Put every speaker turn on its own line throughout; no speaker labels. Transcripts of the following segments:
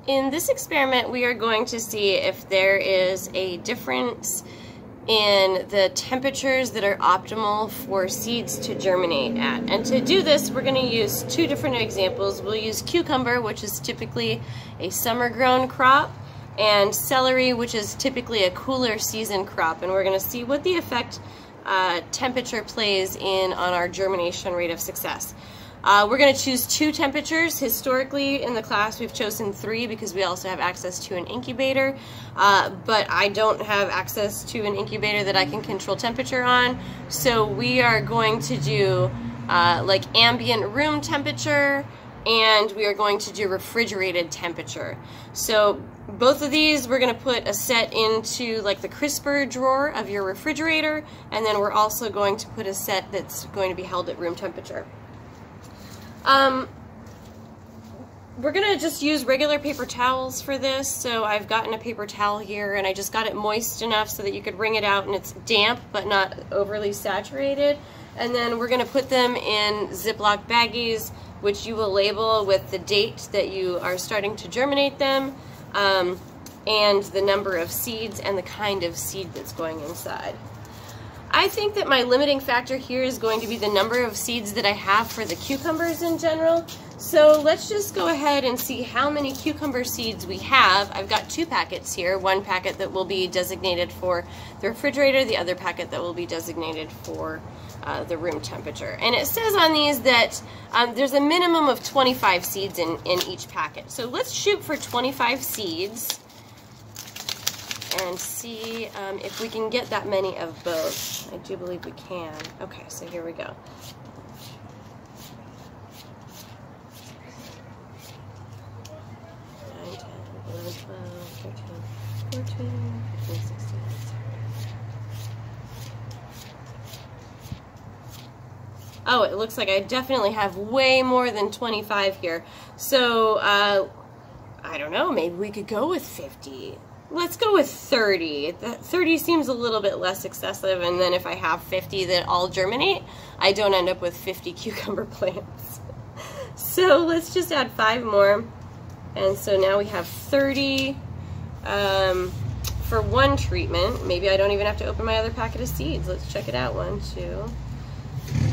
In this experiment, we are going to see if there is a difference in the temperatures that are optimal for seeds to germinate at. And to do this, we're going to use two different examples. We'll use cucumber, which is typically a summer-grown crop, and celery, which is typically a cooler season crop. And we're going to see what the effect temperature plays in on our germination rate of success. We're going to choose two temperatures. Historically in the class we've chosen 3 because we also have access to an incubator, but I don't have access to an incubator that I can control temperature on, so we are going to do like ambient room temperature, and we are going to do refrigerated temperature. So both of these we're going to put a set into like the crisper drawer of your refrigerator, and then we're also going to put a set that's going to be held at room temperature. We're gonna just use regular paper towels for this. So I've gotten a paper towel here, and I just got it moist enough so that you could wring it out and it's damp but not overly saturated. And then we're gonna put them in Ziploc baggies, which you will label with the date that you are starting to germinate them, and the number of seeds and the kind of seed that's going inside. I think that my limiting factor here is going to be the number of seeds that I have for the cucumbers in general. So let's just go ahead and see how many cucumber seeds we have. I've got 2 packets here, one packet that will be designated for the refrigerator, the other packet that will be designated for the room temperature. And it says on these that there's a minimum of 25 seeds in each packet. So let's shoot for 25 seeds and see if we can get that many of both. I do believe we can. Okay, so here we go. 9, 10, 11, 12, 13, 14, 15, 16. Oh, it looks like I definitely have way more than 25 here. So, I don't know, maybe we could go with 50. Let's go with 30. That 30 seems a little bit less excessive, and then if I have 50 that all germinate, I don't end up with 50 cucumber plants. So let's just add 5 more. And so now we have 30 for one treatment. Maybe I don't even have to open my other packet of seeds. Let's check it out. 1, 2, 3.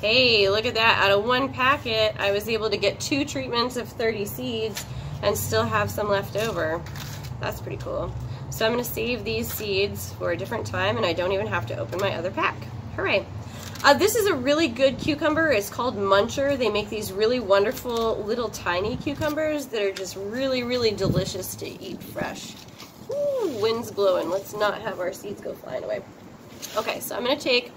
Hey, look at that. Out of one packet, I was able to get 2 treatments of 30 seeds and still have some left over. That's pretty cool. So I'm going to save these seeds for a different time, and I don't even have to open my other pack. Hooray. This is a really good cucumber. It's called Muncher. They make these really wonderful little tiny cucumbers that are just really, really delicious to eat fresh. Ooh, wind's blowing. Let's not have our seeds go flying away. Okay, so I'm going to take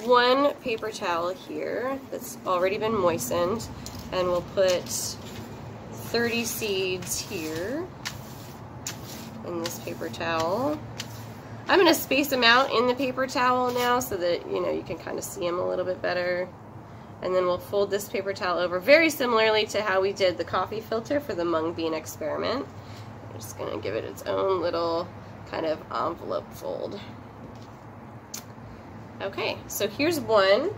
1 paper towel here that's already been moistened, and we'll put 30 seeds here in this paper towel. I'm going to space them out in the paper towel now so that you can kind of see them a little bit better. And then we'll fold this paper towel over very similarly to how we did the coffee filter for the mung bean experiment. I'm just going to give it its own little kind of envelope fold. Okay, so here's 1.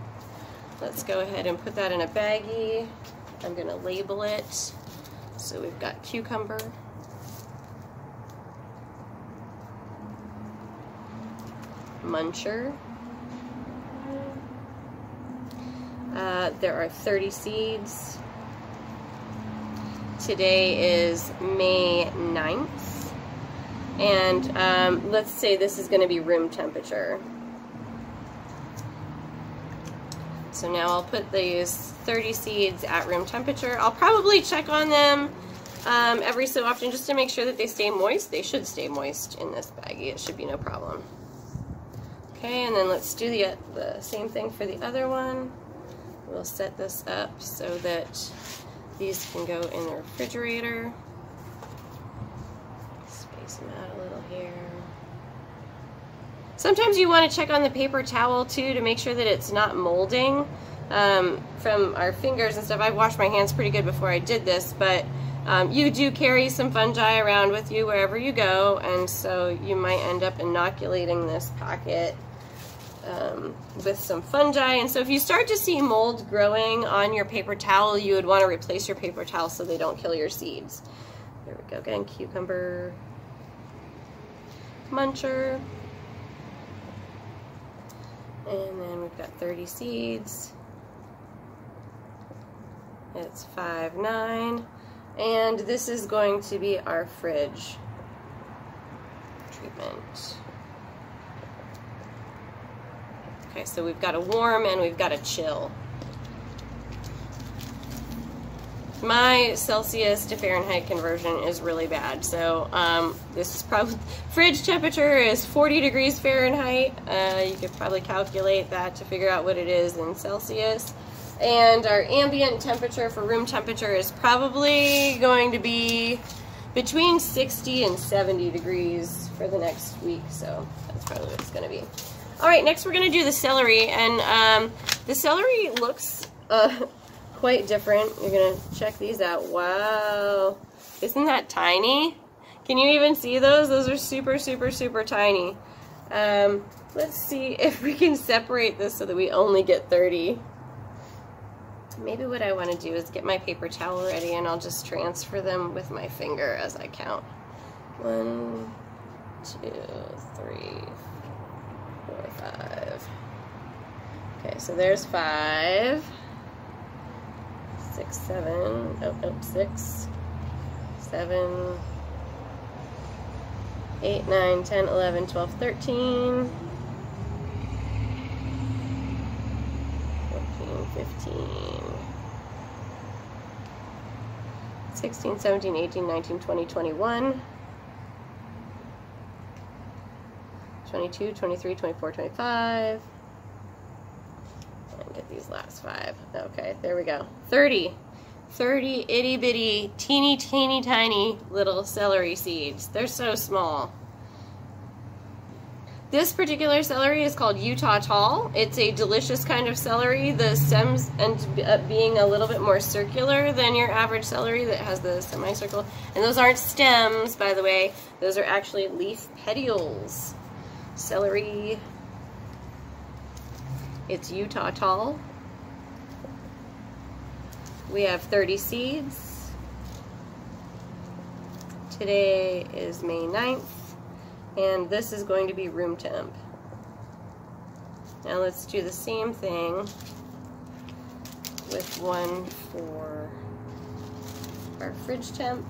Let's go ahead and put that in a baggie. I'm going to label it. So we've got cucumber, Muncher. There are 30 seeds. Today is May 9th. And let's say this is going to be room temperature. So now I'll put these 30 seeds at room temperature. I'll probably check on them every so often just to make sure that they stay moist. They should stay moist in this baggie. It should be no problem. Okay, and then let's do the same thing for the other one. We'll set this up so that these can go in the refrigerator. Space them out a little here. Sometimes you want to check on the paper towel too to make sure that it's not molding from our fingers and stuff. I washed my hands pretty good before I did this, but You do carry some fungi around with you wherever you go, and so you might end up inoculating this pocket with some fungi. And so if you start to see mold growing on your paper towel, you would want to replace your paper towel so they don't kill your seeds. There we go again, cucumber, Muncher. And then we've got 30 seeds. It's 5-9. And this is going to be our fridge treatment. Okay, so we've got a warm and we've got a chill. My Celsius to Fahrenheit conversion is really bad, so this is probably, fridge temperature is 40 degrees Fahrenheit. You could probably calculate that to figure out what it is in Celsius. And our ambient temperature for room temperature is probably going to be between 60 and 70 degrees for the next week, so that's probably what it's going to be. All right, next we're going to do the celery, and the celery looks quite different. You're going to check these out. Wow, isn't that tiny? Can you even see those? Those are super, super, super tiny. Let's see if we can separate this so that we only get 30. Maybe what I want to do is get my paper towel ready, and I'll just transfer them with my finger as I count. 1, 2, 3, 4, 5. Okay, so there's 5, 6, 7, 6, 7, 8, 9, 10, 11, 12, 13, 14, 15, 16, 17, 18, 19, 20, 21, 22, 23, 24, 25, and get these last 5. Okay, there we go. 30 itty bitty, teeny tiny little celery seeds. They're so small. This particular celery is called Utah Tall. It's a delicious kind of celery. The stems end up being a little bit more circular than your average celery that has the semicircle. And those aren't stems, by the way. Those are actually leaf petioles. Celery. It's Utah Tall. We have 30 seeds. Today is May 9th. And this is going to be room temp. Now let's do the same thing with one for our fridge temp.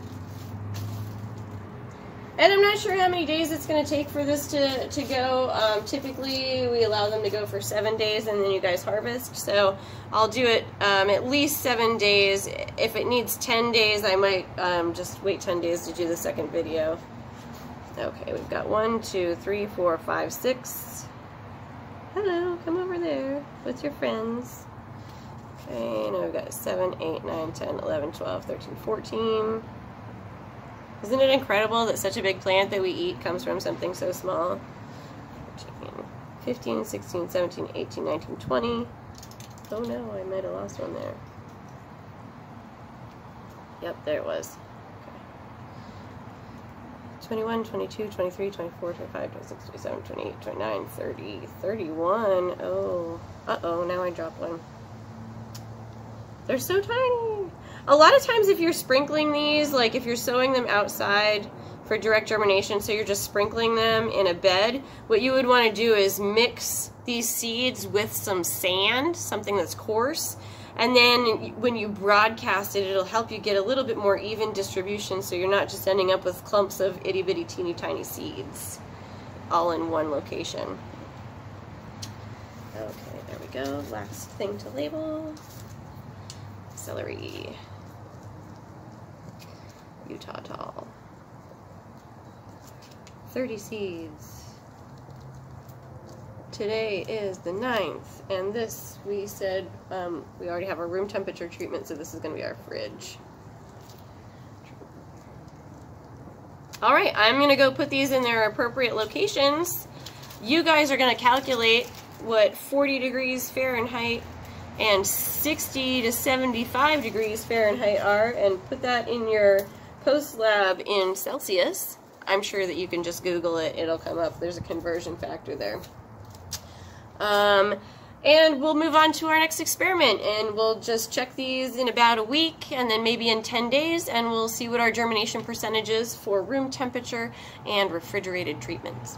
And I'm not sure how many days it's going to take for this to go. Typically we allow them to go for 7 days and then you guys harvest. So I'll do it at least 7 days. If it needs 10 days, I might just wait 10 days to do the second video. Okay, we've got 1, 2, 3, 4, 5, 6. Hello, come over there with your friends. Okay, now we've got 7, 8, 9, 10, 11, 12, 13, 14. Isn't it incredible that such a big plant that we eat comes from something so small? 14, 15, 16, 17, 18, 19, 20. Oh no, I might have lost one there. Yep, there it was. 21, 22, 23, 24, 25, 26, 27, 28, 29, 30, 31. Oh, uh-oh, now I dropped one. They're so tiny. A lot of times if you're sprinkling these, like if you're sowing them outside for direct germination, so you're just sprinkling them in a bed, what you would want to do is mix these seeds with some sand, something that's coarse, and then when you broadcast it, it'll help you get a little bit more even distribution so you're not just ending up with clumps of itty bitty teeny tiny seeds all in one location. Okay, there we go. Last thing to label. Celery. Utah Tall. 30 seeds. Today is the 9th, and this, we said, we already have our room temperature treatment, so this is going to be our fridge. All right, I'm going to go put these in their appropriate locations. You guys are going to calculate what 40 degrees Fahrenheit and 60 to 75 degrees Fahrenheit are, and put that in your post lab in Celsius. I'm sure that you can just Google it, it'll come up. There's a conversion factor there. And we'll move on to our next experiment, and we'll just check these in about a week and then maybe in 10 days, and we'll see what our germination percentage is for room temperature and refrigerated treatments.